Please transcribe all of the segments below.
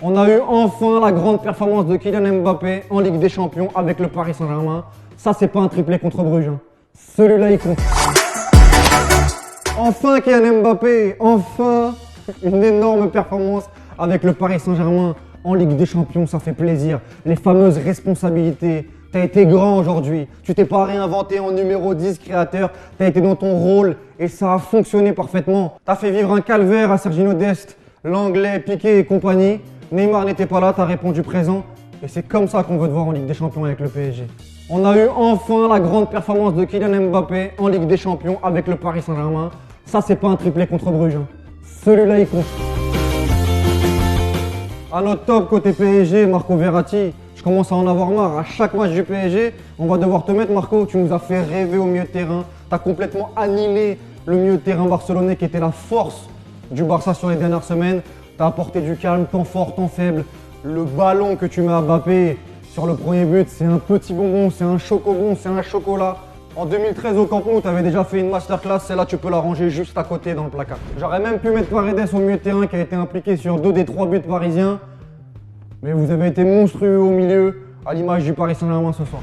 On a eu enfin la grande performance de Kylian Mbappé en Ligue des Champions avec le Paris Saint-Germain. Ça, c'est pas un triplé contre Bruges. Celui-là, il compte. Enfin Kylian Mbappé, enfin une énorme performance avec le Paris Saint-Germain en Ligue des Champions, ça fait plaisir. Les fameuses responsabilités. Tu as été grand aujourd'hui, tu t'es pas réinventé en numéro 10 créateur, tu as été dans ton rôle et ça a fonctionné parfaitement. Tu as fait vivre un calvaire à Serginho Dest, l'anglais, Piqué et compagnie. Neymar n'était pas là, tu as répondu présent et c'est comme ça qu'on veut te voir en Ligue des Champions avec le PSG. On a eu enfin la grande performance de Kylian Mbappé en Ligue des Champions avec le Paris Saint-Germain. Ça, c'est pas un triplé contre Bruges. Celui-là, il compte. À notre top côté PSG, Marco Verratti, je commence à en avoir marre. À chaque match du PSG, on va devoir te mettre, Marco. Tu nous as fait rêver au milieu de terrain. Tu as complètement annihilé le milieu de terrain barcelonais qui était la force du Barça sur les dernières semaines. Tu as apporté du calme, tant fort, tant faible. Le ballon que tu mets à Mbappé sur le premier but, c'est un petit bonbon, c'est un chocobon, c'est un chocolat. En 2013 au Camp Nou, tu avais déjà fait une masterclass, celle-là tu peux la ranger juste à côté dans le placard. J'aurais même pu mettre Paredes au milieu de terrain qui a été impliqué sur 2 des 3 buts parisiens. Mais vous avez été monstrueux au milieu, à l'image du Paris Saint-Germain ce soir.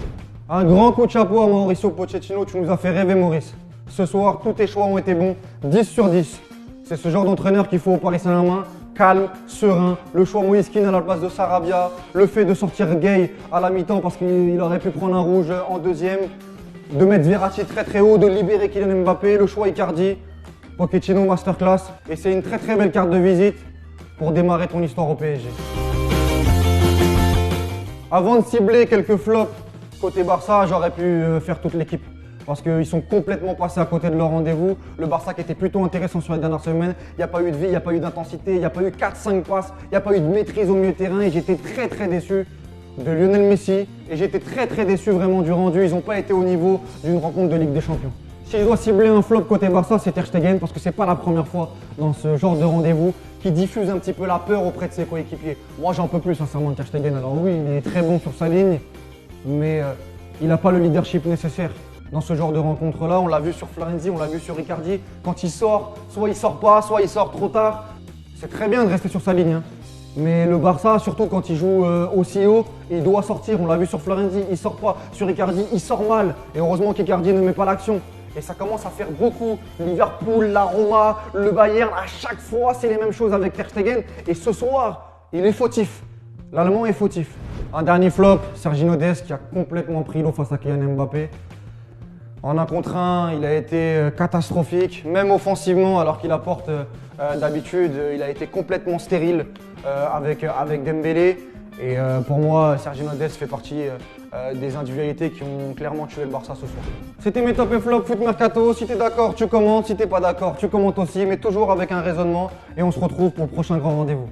Un grand coup de chapeau à Mauricio Pochettino, tu nous as fait rêver Maurice. Ce soir, tous tes choix ont été bons, 10 sur 10. C'est ce genre d'entraîneur qu'il faut au Paris Saint-Germain. Calme, serein, le choix Moïse Kean à la place de Sarabia, le fait de sortir Gay à la mi-temps parce qu'il aurait pu prendre un rouge en deuxième, de mettre Verratti très très haut, de libérer Kylian Mbappé, le choix Icardi, Pochettino masterclass. Et c'est une très très belle carte de visite pour démarrer ton histoire au PSG. Avant de cibler quelques flops côté Barça, j'aurais pu faire toute l'équipe. Parce qu'ils sont complètement passés à côté de leur rendez-vous. Le Barça qui était plutôt intéressant sur les dernières semaines. Il n'y a pas eu de vie, il n'y a pas eu d'intensité, il n'y a pas eu 4-5 passes, il n'y a pas eu de maîtrise au milieu de terrain. Et j'étais très très déçu de Lionel Messi. Et j'étais très très déçu vraiment du rendu. Ils n'ont pas été au niveau d'une rencontre de Ligue des Champions. Si je dois cibler un flop côté Barça, c'est Ter Stegen. Parce que c'est pas la première fois dans ce genre de rendez-vous qui diffuse un petit peu la peur auprès de ses coéquipiers. Moi j'en peux plus sincèrement de Ter Stegen. Alors oui, il est très bon sur sa ligne. Mais il n'a pas le leadership nécessaire. Dans ce genre de rencontre-là, on l'a vu sur Florenzi, on l'a vu sur Icardi. Quand il sort, soit il sort pas, soit il sort trop tard. C'est très bien de rester sur sa ligne. Mais le Barça, surtout quand il joue aussi haut, il doit sortir. On l'a vu sur Florenzi, il sort pas. Sur Icardi, il sort mal. Et heureusement qu'Icardi ne met pas l'action. Et ça commence à faire beaucoup. Liverpool, la Roma, le Bayern, à chaque fois, c'est les mêmes choses avec Ter Stegen. Et ce soir, il est fautif. L'Allemand est fautif. Un dernier flop, Serginho Dest qui a complètement pris l'eau face à Kylian Mbappé. En 1 contre 1, il a été catastrophique, même offensivement, alors qu'il apporte d'habitude, il a été complètement stérile avec Dembélé. Et pour moi, Serginho Dest fait partie des individualités qui ont clairement tué le Barça ce soir. C'était mes top et flop foot mercato. Si t'es d'accord, tu commentes. Si t'es pas d'accord, tu commentes aussi, mais toujours avec un raisonnement. Et on se retrouve pour le prochain grand rendez-vous.